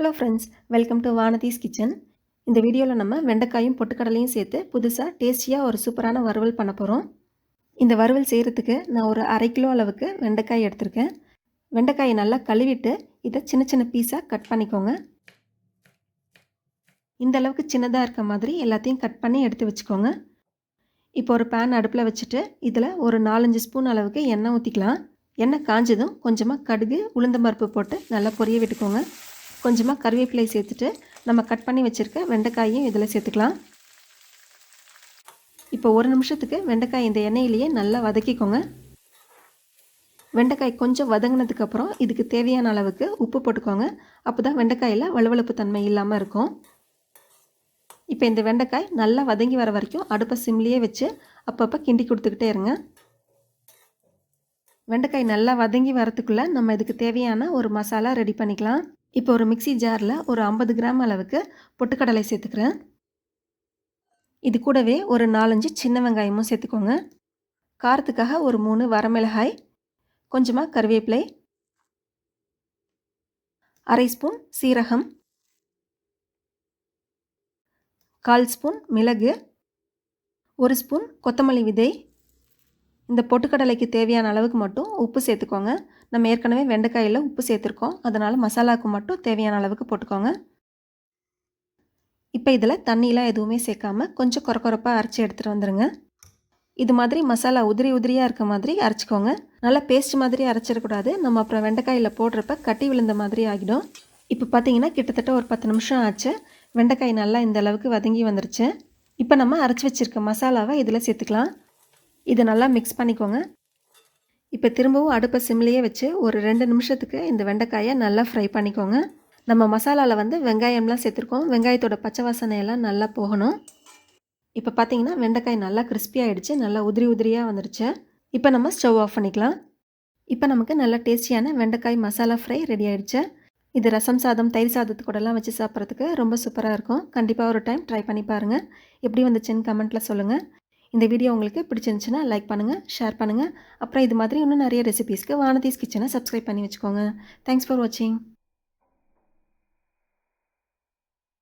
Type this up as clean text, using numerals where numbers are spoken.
Hello friends, welcome to Vanathi's kitchen. இந்த வீடியோவில் நம்ம வெண்டைக்காயும் பொட்டுக்கடலையும் சேர்த்து புதுசாக டேஸ்டியாக ஒரு சூப்பரான வறுவல் பண்ண போகிறோம். இந்த வறுவல் செய்கிறதுக்கு நான் ஒரு 1/2 கிலோ அளவுக்கு வெண்டைக்காய் எடுத்திருக்கேன். வெண்டைக்காயை நல்லா கழுவிட்டு இதை சின்ன சின்ன பீஸாக கட் பண்ணிக்கோங்க. இந்த அளவுக்கு சின்னதாக இருக்க மாதிரி எல்லாத்தையும் கட் பண்ணி எடுத்து வச்சுக்கோங்க. இப்போ ஒரு பேன் அடுப்பில் வச்சுட்டு இதில் ஒரு 4-5 ஸ்பூன் அளவுக்கு எண்ணெய் ஊற்றிக்கலாம். எண்ணெய் காஞ்சதும் கொஞ்சமாக கடுகு, உளுந்தம்பருப்பு போட்டு நல்லா பொரிய விட்டுக்கோங்க. கொஞ்சமாக கருவேப்பிலை சேர்த்துட்டு நம்ம கட் பண்ணி வச்சுருக்க வெண்டைக்காயும் இதில் சேர்த்துக்கலாம். இப்போ ஒரு நிமிஷத்துக்கு வெண்டைக்காய் இந்த எண்ணெயிலேயே நல்லா வதக்கிக்கோங்க. வெண்டைக்காய் கொஞ்சம் வதங்கினதுக்கப்புறம் இதுக்கு தேவையான அளவுக்கு உப்பு போட்டுக்கோங்க. அப்போ தான் வெண்டைக்காயில் வழுவழுப்பு தன்மை இல்லாமல் இருக்கும். இப்போ இந்த வெண்டைக்காய் நல்லா வதங்கி வர வரைக்கும் அடுப்பை சிம்லேயே வச்சு அப்பப்போ கிண்டி கொடுத்துக்கிட்டே இருங்க. வெண்டைக்காய் நல்லா வதங்கி வரத்துக்குள்ளே நம்ம இதுக்கு தேவையான ஒரு மசாலா ரெடி பண்ணிக்கலாம். இப்போ ஒரு மிக்சி ஜாரில் ஒரு 50 கிராம் அளவுக்கு பொட்டுக்கடலை சேர்த்துக்கிறேன். இது கூடவே ஒரு 4-5 சின்ன வெங்காயமும் சேர்த்துக்கோங்க. காரத்துக்காக ஒரு 3 வரமிளகாய், கொஞ்சமாக கருவேப்பிலை, 1/2 ஸ்பூன் சீரகம், 1/4 ஸ்பூன் மிளகு, 1 ஸ்பூன் கொத்தமல்லி விதை. இந்த பொட்டுக்கடலைக்கு தேவையான அளவுக்கு மட்டும் உப்பு சேர்த்துக்கோங்க. நம்ம ஏற்கனவே வெண்டைக்காயில் உப்பு சேர்த்துருக்கோம், அதனால் மசாலாவுக்கு மட்டும் தேவையான அளவுக்கு போட்டுக்கோங்க. இப்போ இதில் தண்ணியெலாம் எதுவுமே சேர்க்காம கொஞ்சம் கொரப்பாக அரைச்சி எடுத்துகிட்டு வந்துடுங்க. இது மாதிரி மசாலா உதிரி உதிரியாக இருக்க மாதிரி அரைச்சிக்கோங்க. நல்லா பேஸ்ட் மாதிரி அரைச்சிடக்கூடாது, நம்ம அப்புறம் வெண்டைக்காயில் போடுறப்ப கட்டி விழுந்த மாதிரி ஆகிடும். இப்போ பார்த்தீங்கன்னா கிட்டத்தட்ட ஒரு 10 நிமிஷம் ஆச்சு. வெண்டைக்காய் நல்லா இந்த அளவுக்கு வதங்கி வந்துருச்சு. இப்போ நம்ம அரைச்சி வச்சுருக்க மசாலாவை இதில் சேர்த்துக்கலாம். இதை நல்லா மிக்ஸ் பண்ணிக்கோங்க. இப்போ திரும்பவும் அடுப்பை சிம்லேயே வச்சு ஒரு 2 நிமிஷத்துக்கு இந்த வெண்டைக்காயை நல்லா ஃப்ரை பண்ணிக்கோங்க. நம்ம மசாலாவில் வெங்காயம்லாம் சேர்த்துருக்கோம். வெங்காயத்தோட பச்சை வாசனையெல்லாம் நல்லா போகணும். இப்போ பார்த்தீங்கன்னா வெண்டைக்காய் நல்லா கிறிஸ்பி ஆகிடுச்சு, நல்லா உதிரி உதிரியாக வந்துடுச்சு. இப்போ நம்ம ஸ்டவ் ஆஃப் பண்ணிக்கலாம். இப்போ நமக்கு நல்ல டேஸ்டியான வெண்டைக்காய் மசாலா ஃப்ரை ரெடி ஆகிடுச்சு. இது ரசம் சாதம், தயிர் சாதத்து கூடலாம் வச்சு சாப்பிட்றதுக்கு ரொம்ப சூப்பராக இருக்கும். கண்டிப்பாக ஒரு டைம் ட்ரை பண்ணி பாருங்கள். எப்படி வந்துச்சுன்னு கமெண்ட்டில் சொல்லுங்கள். இந்த வீடியோ உங்களுக்கு பிடிச்சிருந்துச்சுன்னா லைக் பண்ணுங்கள், ஷேர் பண்ணுங்கள். அப்புறம் இது மாதிரி இன்னும் நிறைய ரெசிபீஸ்க்கு வானதீஸ் கிச்சனை சப்ஸ்கிரைப் பண்ணி வச்சுக்கோங்க. தேங்க்ஸ் ஃபார் வாட்சிங்.